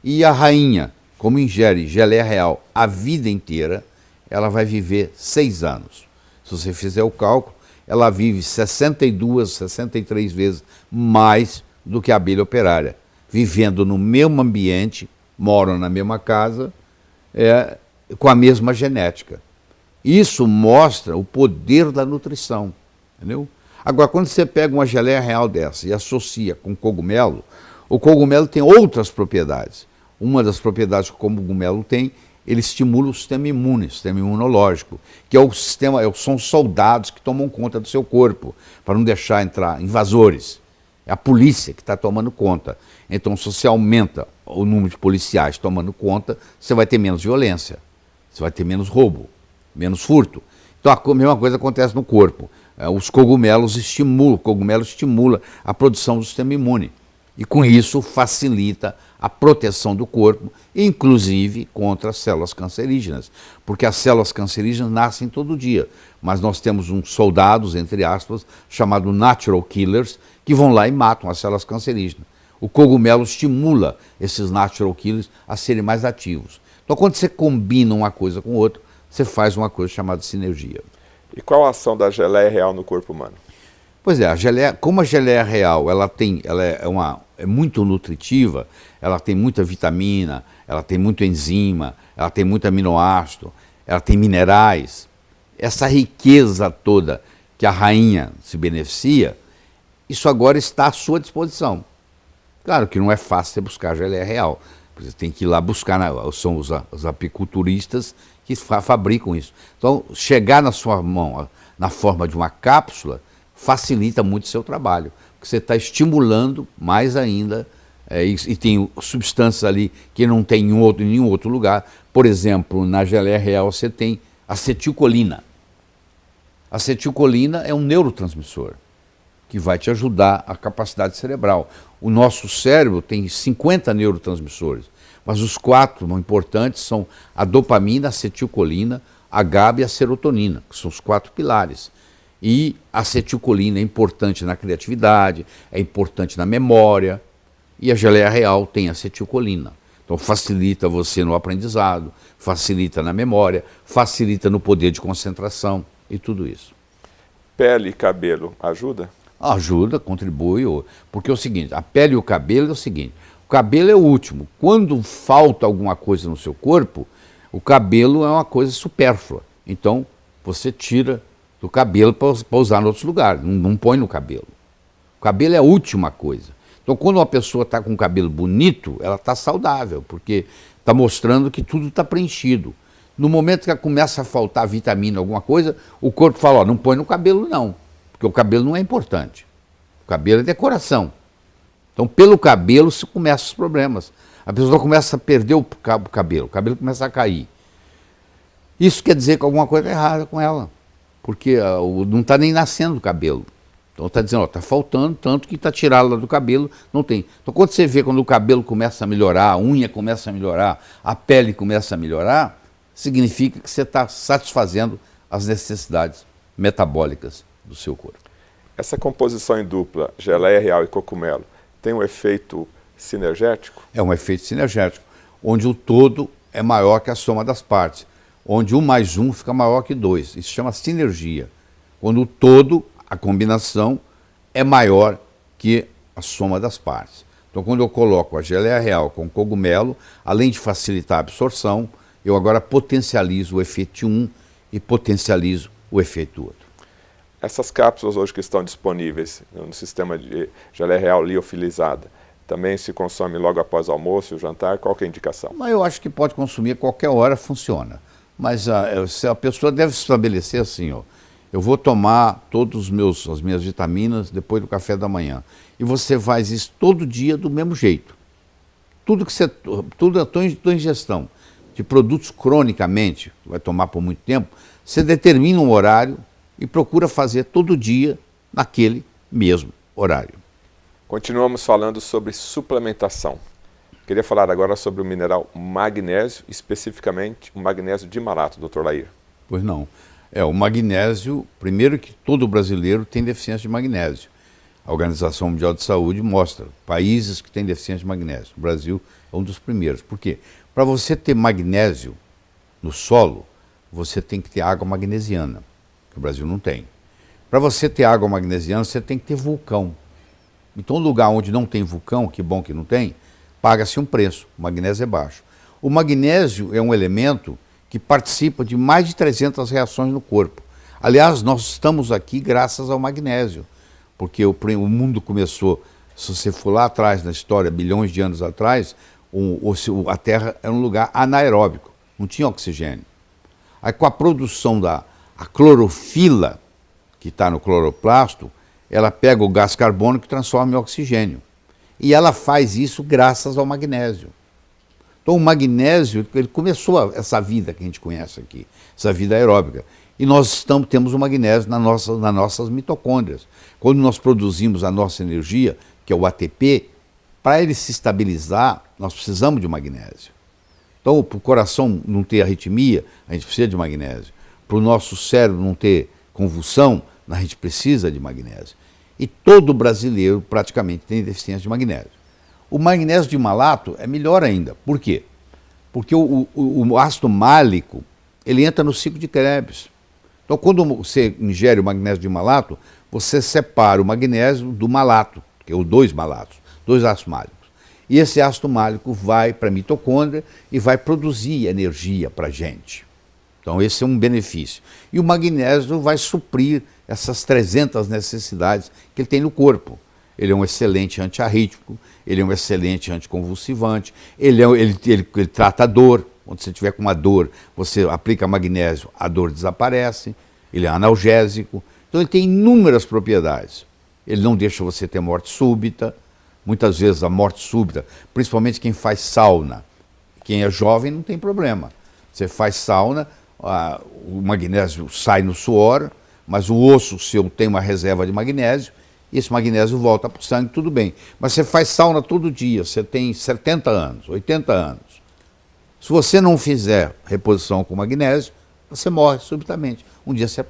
e a rainha, como ingere geleia real a vida inteira, ela vai viver 6 anos. Se você fizer o cálculo, ela vive 62, 63 vezes mais do que a abelha operária, vivendo no mesmo ambiente, moram na mesma casa, com a mesma genética. Isso mostra o poder da nutrição, entendeu? Agora, quando você pega uma geleia real dessa e associa com cogumelo, o cogumelo tem outras propriedades. Uma das propriedades que o cogumelo tem, ele estimula o sistema imune, o sistema imunológico, que é o sistema, são soldados que tomam conta do seu corpo, para não deixar entrar invasores. É a polícia que está tomando conta. Então, se você aumenta o número de policiais tomando conta, você vai ter menos violência, você vai ter menos roubo, menos furto. Então, a mesma coisa acontece no corpo. os cogumelos estimulam, o cogumelo estimula a produção do sistema imune. E com isso facilita a proteção do corpo, inclusive contra as células cancerígenas. Porque as células cancerígenas nascem todo dia, mas nós temos uns soldados, entre aspas, chamados natural killers, que vão lá e matam as células cancerígenas. O cogumelo estimula esses natural killers a serem mais ativos. Então, quando você combina uma coisa com outra, você faz uma coisa chamada sinergia. E qual a ação da geleia real no corpo humano? Pois é, a geleia, como a geleia real é muito nutritiva, ela tem muita vitamina, ela tem muito enzima, ela tem muito aminoácido, ela tem minerais. Essa riqueza toda que a rainha se beneficia, isso agora está à sua disposição. Claro que não é fácil você buscar a geleia real. Você tem que ir lá buscar, são os apiculturistas que fabricam isso. Então, chegar na sua mão na forma de uma cápsula facilita muito o seu trabalho, porque você está estimulando mais ainda, e tem substâncias ali que não tem em nenhum outro lugar. Por exemplo, na geleia real você tem acetilcolina. Acetilcolina é um neurotransmissor que vai te ajudar a capacidade cerebral. O nosso cérebro tem 50 neurotransmissores, mas os 4 importantes são a dopamina, a acetilcolina, a GABA e a serotonina, que são os 4 pilares. E a acetilcolina é importante na criatividade, é importante na memória, e a geleia real tem acetilcolina. Então facilita você no aprendizado, facilita na memória, facilita no poder de concentração e tudo isso. Pele e cabelo ajuda? Ajuda, contribui, porque é o seguinte, a pele e o cabelo é o seguinte, o cabelo é o último. Quando falta alguma coisa no seu corpo, o cabelo é uma coisa supérflua. Então você tira do cabelo para usar em outros lugares, não põe no cabelo. O cabelo é a última coisa. Então, quando uma pessoa está com o cabelo bonito, ela está saudável, porque está mostrando que tudo está preenchido. No momento que começa a faltar vitamina, alguma coisa, o corpo fala, não põe no cabelo não, porque o cabelo não é importante. O cabelo é decoração. Então, pelo cabelo se começam os problemas. A pessoa começa a perder o cabelo começa a cair. Isso quer dizer que alguma coisa está errada com ela. Porque não está nem nascendo o cabelo. Então está dizendo, está faltando, tanto que está tirado lá do cabelo, não tem. Então quando você vê quando o cabelo começa a melhorar, a unha começa a melhorar, a pele começa a melhorar, significa que você está satisfazendo as necessidades metabólicas do seu corpo. Essa composição em dupla, geleia real e cogumelo, tem um efeito sinergético? É um efeito sinergético, onde o todo é maior que a soma das partes. Onde 1 mais 1 fica maior que 2. Isso chama sinergia. Quando o todo, a combinação, é maior que a soma das partes. Então, quando eu coloco a geleia real com cogumelo, além de facilitar a absorção, eu agora potencializo o efeito de um e potencializo o efeito do outro. Essas cápsulas hoje que estão disponíveis no sistema de geleia real liofilizada, também se consome logo após o almoço e o jantar? Qual que é a indicação? Mas eu acho que pode consumir a qualquer hora, funciona. Mas a pessoa deve estabelecer assim, eu vou tomar as minhas vitaminas depois do café da manhã. E você faz isso todo dia do mesmo jeito. Tudo a tua ingestão de produtos cronicamente, vai tomar por muito tempo, você determina um horário e procura fazer todo dia naquele mesmo horário. Continuamos falando sobre suplementação. Queria falar agora sobre o mineral magnésio, especificamente o magnésio de malato, Dr. Lair. Pois não. O magnésio, primeiro que todo brasileiro tem deficiência de magnésio. A Organização Mundial de Saúde mostra países que têm deficiência de magnésio. O Brasil é um dos primeiros. Por quê? Para você ter magnésio no solo, você tem que ter água magnesiana, que o Brasil não tem. Para você ter água magnesiana, você tem que ter vulcão. Então, um lugar onde não tem vulcão, que bom que não tem, paga-se um preço, o magnésio é baixo. O magnésio é um elemento que participa de mais de 300 reações no corpo. Aliás, nós estamos aqui graças ao magnésio, porque o mundo começou, se você for lá atrás na história, bilhões de anos atrás, a Terra era um lugar anaeróbico, não tinha oxigênio. Aí com a produção da clorofila, que está no cloroplasto, ela pega o gás carbônico e transforma em oxigênio. E ela faz isso graças ao magnésio. Então o magnésio, ele começou essa vida que a gente conhece aqui, essa vida aeróbica. E nós temos o magnésio nas nossas mitocôndrias. Quando nós produzimos a nossa energia, que é o ATP, para ele se estabilizar, nós precisamos de magnésio. Então, para o coração não ter arritmia, a gente precisa de magnésio. Para o nosso cérebro não ter convulsão, a gente precisa de magnésio. E todo brasileiro praticamente tem deficiência de magnésio. O magnésio de malato é melhor ainda. Por quê? Porque o ácido málico, ele entra no ciclo de Krebs. Então, quando você ingere o magnésio de malato, você separa o magnésio do malato, que é os dois malatos, dois ácidos málicos. E esse ácido málico vai para a mitocôndria e vai produzir energia para a gente. Então, esse é um benefício. E o magnésio vai suprir essas 300 necessidades que ele tem no corpo. Ele é um excelente antiarrítmico, ele é um excelente anticonvulsivante, ele trata a dor. Quando você tiver com uma dor, você aplica magnésio, a dor desaparece, ele é analgésico. Então ele tem inúmeras propriedades. Ele não deixa você ter morte súbita. Muitas vezes a morte súbita, principalmente quem faz sauna, quem é jovem não tem problema. Você faz sauna, o magnésio sai no suor, mas o osso seu tem uma reserva de magnésio, e esse magnésio volta para o sangue, tudo bem. Mas você faz sauna todo dia, você tem 70 anos, 80 anos. Se você não fizer reposição com magnésio, você morre subitamente. Um dia você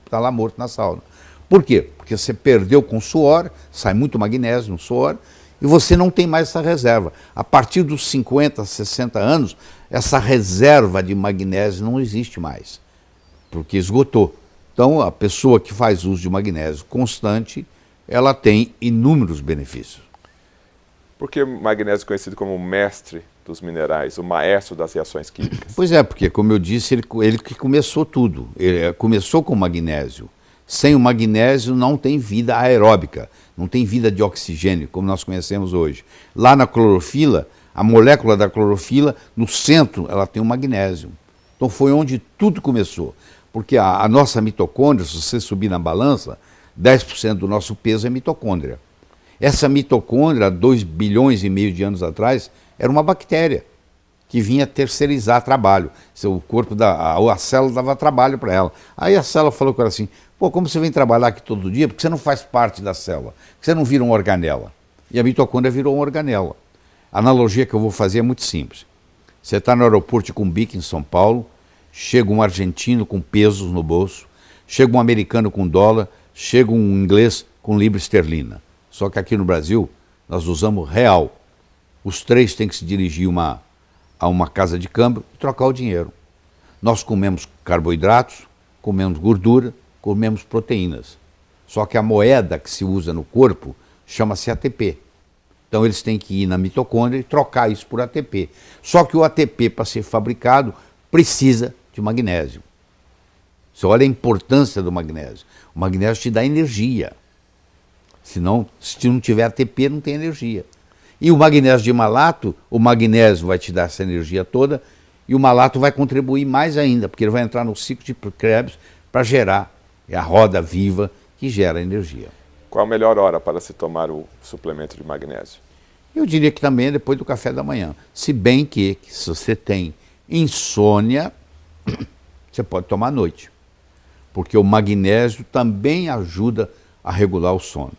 está lá morto na sauna. Por quê? Porque você perdeu com suor, sai muito magnésio no suor, e você não tem mais essa reserva. A partir dos 50, 60 anos, essa reserva de magnésio não existe mais, porque esgotou. Então, a pessoa que faz uso de magnésio constante, ela tem inúmeros benefícios. Por que o magnésio é conhecido como o mestre dos minerais, o maestro das reações químicas? Pois é, porque, como eu disse, ele que começou tudo. Ele começou com o magnésio. Sem o magnésio não tem vida aeróbica, não tem vida de oxigênio, como nós conhecemos hoje. Lá na clorofila, a molécula da clorofila, no centro, ela tem o magnésio. Então foi onde tudo começou. Porque a nossa mitocôndria, se você subir na balança, 10% do nosso peso é mitocôndria. Essa mitocôndria, 2,5 bilhões de anos atrás, era uma bactéria que vinha terceirizar trabalho. O corpo, a célula dava trabalho para ela. Aí a célula falou com ela assim, pô, como você vem trabalhar aqui todo dia, porque você não faz parte da célula, porque você não vira uma organela. E a mitocôndria virou uma organela. A analogia que eu vou fazer é muito simples. Você está no aeroporto de Cumbica, em São Paulo, chega um argentino com pesos no bolso, chega um americano com dólar, chega um inglês com libra esterlina. Só que aqui no Brasil, nós usamos real. Os três têm que se dirigir a uma casa de câmbio e trocar o dinheiro. Nós comemos carboidratos, comemos gordura, comemos proteínas. Só que a moeda que se usa no corpo chama-se ATP. Então eles têm que ir na mitocôndria e trocar isso por ATP. Só que o ATP, para ser fabricado, precisa de magnésio. Você olha a importância do magnésio. O magnésio te dá energia. Senão, se não tiver ATP, não tem energia. E o magnésio de malato, o magnésio vai te dar essa energia toda e o malato vai contribuir mais ainda, porque ele vai entrar no ciclo de Krebs para gerar a roda viva que gera energia. Qual a melhor hora para se tomar o suplemento de magnésio? Eu diria que também é depois do café da manhã. Se bem que se você tem insônia, você pode tomar à noite. Porque o magnésio também ajuda a regular o sono.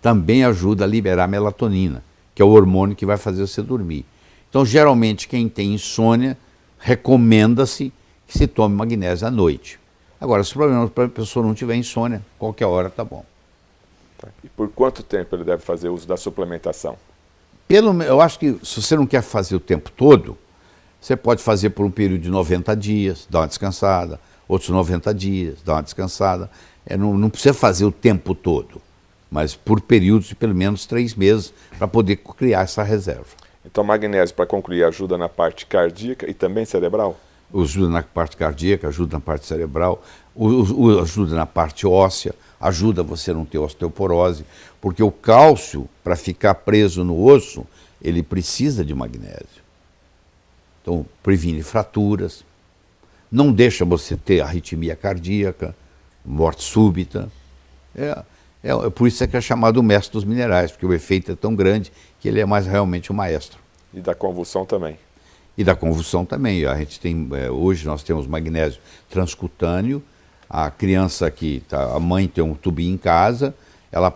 Também ajuda a liberar melatonina, que é o hormônio que vai fazer você dormir. Então, geralmente, quem tem insônia, recomenda-se que se tome magnésio à noite. Agora, se a pessoa não tiver insônia, qualquer hora está bom. Tá. E por quanto tempo ele deve fazer uso da suplementação? Eu acho que se você não quer fazer o tempo todo, você pode fazer por um período de 90 dias, dar uma descansada, outros 90 dias, dar uma descansada. Não precisa fazer o tempo todo, mas por períodos de pelo menos 3 meses para poder criar essa reserva. Então, magnésio, para concluir, ajuda na parte cardíaca e também cerebral? Ajuda na parte cardíaca, ajuda na parte cerebral, ajuda na parte óssea, ajuda você a não ter osteoporose, porque o cálcio, para ficar preso no osso, ele precisa de magnésio. Então, previne fraturas, não deixa você ter arritmia cardíaca, morte súbita. Por isso é que é chamado o mestre dos minerais, porque o efeito é tão grande que ele é mais realmente o maestro. E da convulsão também? E da convulsão também. A gente tem, hoje nós temos magnésio transcutâneo, A criança a mãe tem um tubinho em casa, ela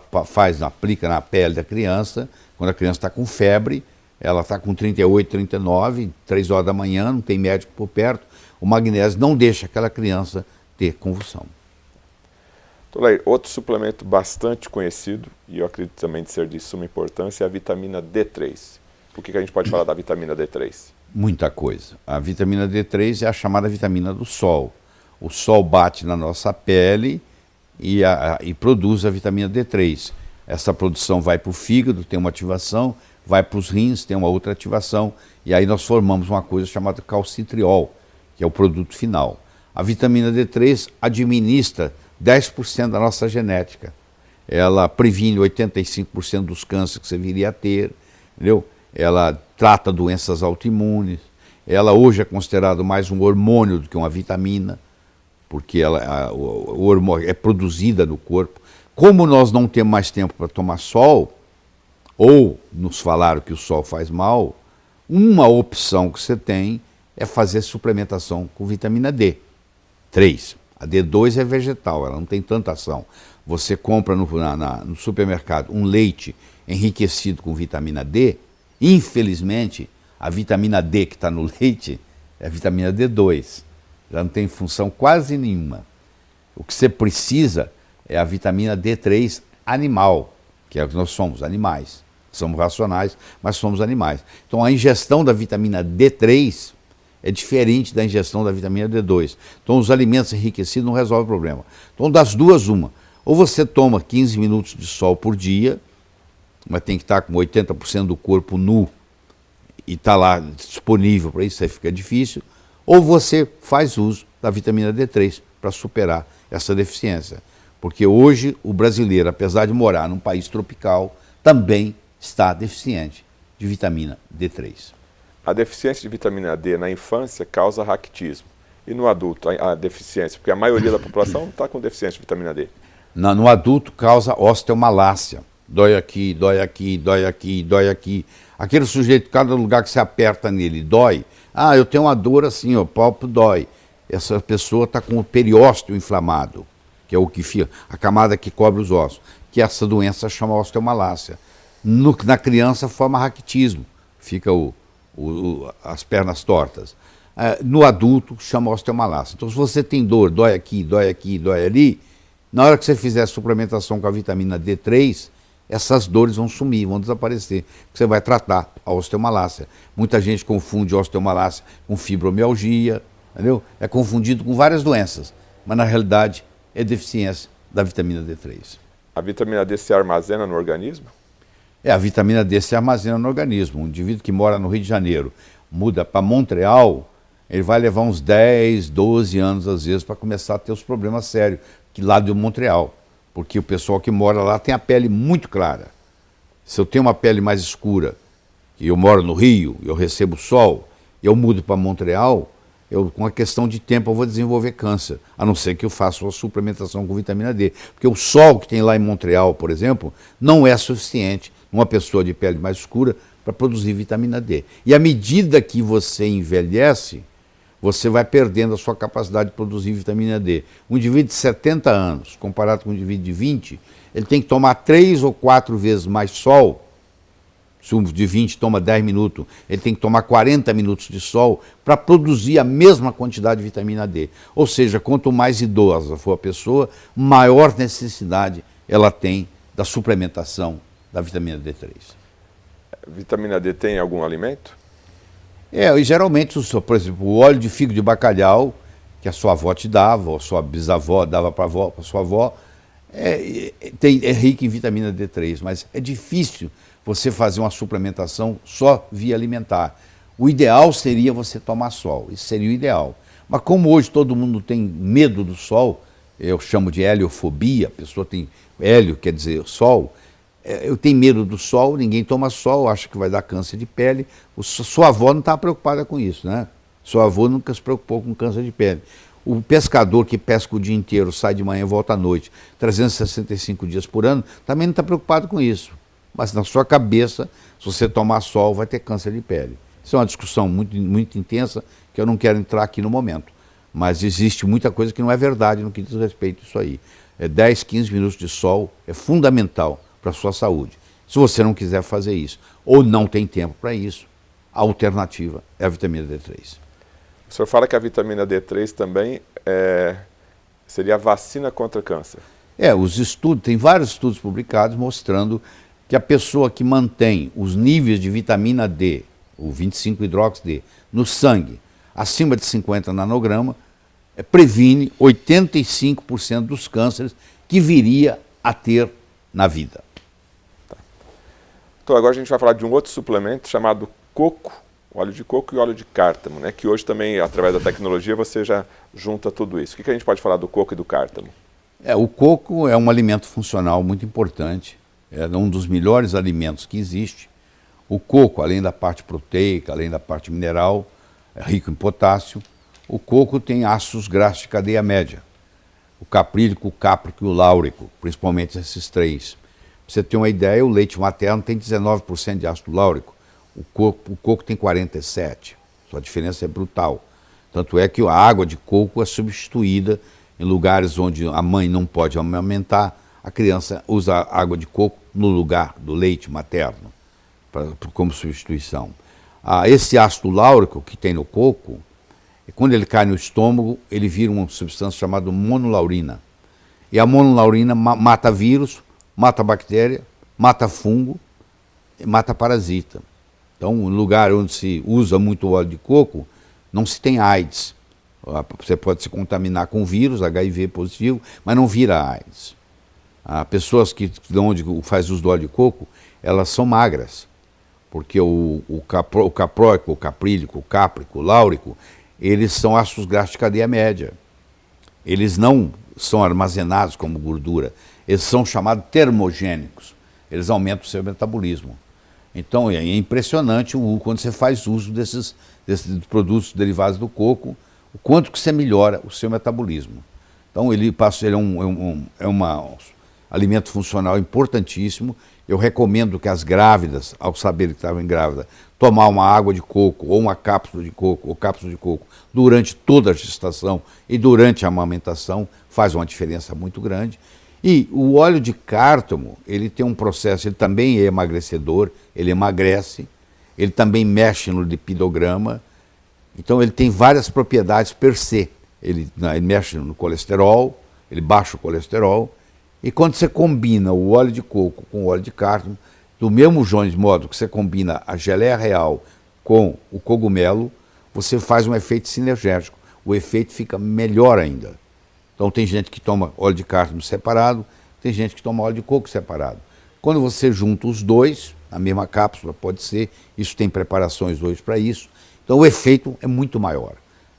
aplica na pele da criança, quando a criança está com febre, ela está com 38, 39, 3 horas da manhã, não tem médico por perto, o magnésio não deixa aquela criança ter convulsão. Outro suplemento bastante conhecido, e eu acredito também de ser de suma importância, é a vitamina D3. O que a gente pode falar da vitamina D3? Muita coisa. A vitamina D3 é a chamada vitamina do sol. O sol bate na nossa pele e produz a vitamina D3. Essa produção vai para o fígado, tem uma ativação, vai para os rins, tem uma outra ativação, e aí nós formamos uma coisa chamada calcitriol, que é o produto final. A vitamina D3 administra 10% da nossa genética. Ela previne 85% dos cânceres que você viria a ter, entendeu? Ela trata doenças autoimunes. Ela hoje é considerada mais um hormônio do que uma vitamina, porque o hormônio é produzida no corpo. Como nós não temos mais tempo para tomar sol, ou nos falaram que o sol faz mal, uma opção que você tem é fazer suplementação com vitamina D3. A D2 é vegetal, ela não tem tanta ação. Você compra no supermercado um leite enriquecido com vitamina D, infelizmente, a vitamina D que está no leite é a vitamina D2. Já não tem função quase nenhuma. O que você precisa é a vitamina D3 animal, que é o que nós somos, animais. Somos racionais, mas somos animais. Então a ingestão da vitamina D3 é diferente da ingestão da vitamina D2. Então os alimentos enriquecidos não resolvem o problema. Então das duas, uma. Ou você toma 15 minutos de sol por dia, mas tem que estar com 80% do corpo nu e está lá disponível para isso, aí fica difícil. Ou você faz uso da vitamina D3 para superar essa deficiência. Porque hoje o brasileiro, apesar de morar num país tropical, também está deficiente de vitamina D3. A deficiência de vitamina D na infância causa raquitismo. E no adulto, a deficiência? Porque a maioria da população está com deficiência de vitamina D. No adulto causa osteomalácia. Dói aqui, dói aqui, dói aqui, dói aqui. Aquele sujeito, cada lugar que você aperta nele, dói. Ah, eu tenho uma dor assim, o palpo dói. Essa pessoa está com o periósteo inflamado, que é o que fica, a camada que cobre os ossos, que essa doença chama osteomalácia. Na criança forma raquitismo, fica as pernas tortas. No adulto chama osteomalácia. Então se você tem dor, dói aqui, dói ali, na hora que você fizer a suplementação com a vitamina D3, essas dores vão sumir, vão desaparecer. Você vai tratar a osteomalácia. Muita gente confunde osteomalácia com fibromialgia, entendeu? É confundido com várias doenças, mas na realidade é deficiência da vitamina D3. A vitamina D se armazena no organismo? A vitamina D se armazena no organismo. Um indivíduo que mora no Rio de Janeiro, muda para Montreal, ele vai levar uns 10, 12 anos às vezes para começar a ter os problemas sérios, que lá de Montreal. Porque o pessoal que mora lá tem a pele muito clara. Se eu tenho uma pele mais escura, e eu moro no Rio, eu recebo sol, eu mudo para Montreal, com a questão de tempo eu vou desenvolver câncer, a não ser que eu faça uma suplementação com vitamina D. Porque o sol que tem lá em Montreal, por exemplo, não é suficiente numa pessoa de pele mais escura para produzir vitamina D. E à medida que você envelhece, você vai perdendo a sua capacidade de produzir vitamina D. Um indivíduo de 70 anos, comparado com um indivíduo de 20, ele tem que tomar 3 ou 4 vezes mais sol. Se um de 20 toma 10 minutos, ele tem que tomar 40 minutos de sol para produzir a mesma quantidade de vitamina D. Ou seja, quanto mais idosa for a pessoa, maior necessidade ela tem da suplementação da vitamina D3. Vitamina D tem em algum alimento? E geralmente, por exemplo, o óleo de figo de bacalhau, que a sua avó te dava, ou a sua bisavó dava para a sua avó, é rico em vitamina D3, mas é difícil você fazer uma suplementação só via alimentar. O ideal seria você tomar sol, isso seria o ideal. Mas como hoje todo mundo tem medo do sol, eu chamo de heliofobia, a pessoa tem, hélio quer dizer sol, eu tenho medo do sol, ninguém toma sol, acha que vai dar câncer de pele. Sua avó não está preocupada com isso, né? Sua avó nunca se preocupou com câncer de pele. O pescador que pesca o dia inteiro, sai de manhã e volta à noite, 365 dias por ano, também não está preocupado com isso. Mas na sua cabeça, se você tomar sol, vai ter câncer de pele. Isso é uma discussão muito, muito intensa, que eu não quero entrar aqui no momento. Mas existe muita coisa que não é verdade no que diz respeito a isso aí. 10, 15 minutos de sol é fundamental para a sua saúde. Se você não quiser fazer isso, ou não tem tempo para isso, a alternativa é a vitamina D3. O senhor fala que a vitamina D3 também seria a vacina contra câncer. Os estudos, tem vários estudos publicados mostrando que a pessoa que mantém os níveis de vitamina D, o 25-hidroxi-D, no sangue, acima de 50 nanograma, previne 85% dos cânceres que viria a ter na vida. Tá. Então agora a gente vai falar de um outro suplemento chamado coco, óleo de coco e óleo de cártamo, né? Que hoje também, através da tecnologia, você já junta tudo isso. O que a gente pode falar do coco e do cártamo? O coco é um alimento funcional muito importante, é um dos melhores alimentos que existe. O coco, além da parte proteica, além da parte mineral, é rico em potássio. O coco tem ácidos graxos de cadeia média, o caprílico, o cáprico e o láurico, principalmente esses três. Pra você ter uma ideia, o leite materno tem 19% de ácido láurico, o coco tem 47%, a diferença é brutal. Tanto é que a água de coco é substituída em lugares onde a mãe não pode amamentar, a criança usa água de coco no lugar do leite materno, como substituição. Esse ácido láurico que tem no coco, quando ele cai no estômago, ele vira uma substância chamada monolaurina. E a monolaurina mata vírus, mata bactéria, mata fungo, mata parasita. Então, no lugar onde se usa muito óleo de coco, não se tem AIDS. Você pode se contaminar com vírus, HIV positivo, mas não vira AIDS. Pessoas que onde faz uso do óleo de coco, elas são magras, porque o capróico, o caprílico, o cáprico, o láurico, eles são ácidos graxos de cadeia média. Eles não são armazenados como gordura, eles são chamados termogênicos. Eles aumentam o seu metabolismo. Então é impressionante quando você faz uso desses produtos derivados do coco, o quanto que você melhora o seu metabolismo. Então ele é um alimento funcional importantíssimo. Eu recomendo que as grávidas, ao saberem que estavam grávidas, tomar uma água de coco ou uma cápsula de coco ou cápsula de coco durante toda a gestação e durante a amamentação faz uma diferença muito grande. E o óleo de cártamo, ele tem um processo, ele também é emagrecedor, ele emagrece, ele também mexe no lipidograma, então ele tem várias propriedades per se. Ele mexe no colesterol, ele baixa o colesterol, e quando você combina o óleo de coco com o óleo de cártamo, do mesmo modo que você combina a geleia real com o cogumelo, você faz um efeito sinergético, o efeito fica melhor ainda. Então tem gente que toma óleo de cártamo separado, tem gente que toma óleo de coco separado. Quando você junta os dois, na mesma cápsula, pode ser, isso tem preparações hoje para isso, então o efeito é muito maior.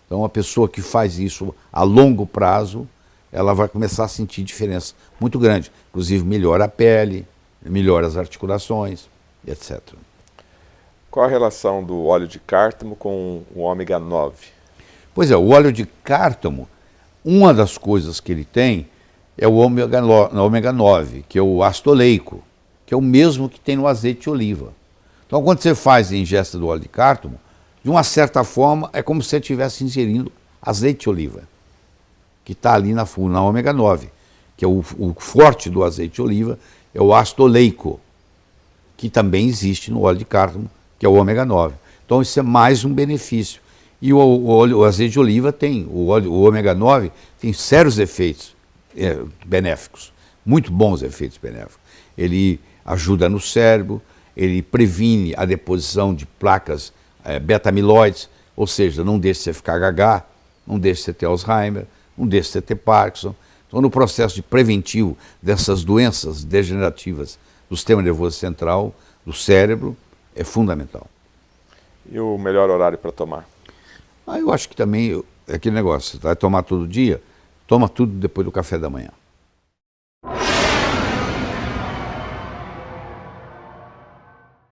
Então a pessoa que faz isso a longo prazo, ela vai começar a sentir diferença muito grande. Inclusive melhora a pele, melhora as articulações, etc. Qual a relação do óleo de cártamo com o ômega 9? Pois é, o óleo de cártamo, uma das coisas que ele tem é o ômega 9, que é o ácido oleico, que é o mesmo que tem no azeite de oliva. Então quando você faz a ingesta do óleo de cártamo, de uma certa forma é como se você estivesse ingerindo azeite de oliva, que está ali na ômega 9, que é o forte do azeite de oliva, é o ácido oleico, que também existe no óleo de cártamo, que é o ômega 9. Então isso é mais um benefício. E o azeite de oliva tem, o ômega 9 tem sérios efeitos benéficos, muito bons efeitos benéficos. Ele ajuda no cérebro, ele previne a deposição de placas beta-amiloides, ou seja, não deixa você ficar gaga, não deixa você ter Alzheimer, não deixa você ter Parkinson. Então, no processo de preventivo dessas doenças degenerativas do sistema nervoso central, do cérebro, é fundamental. E o melhor horário para tomar? Eu acho que também é aquele negócio, você vai tomar todo dia, toma tudo depois do café da manhã.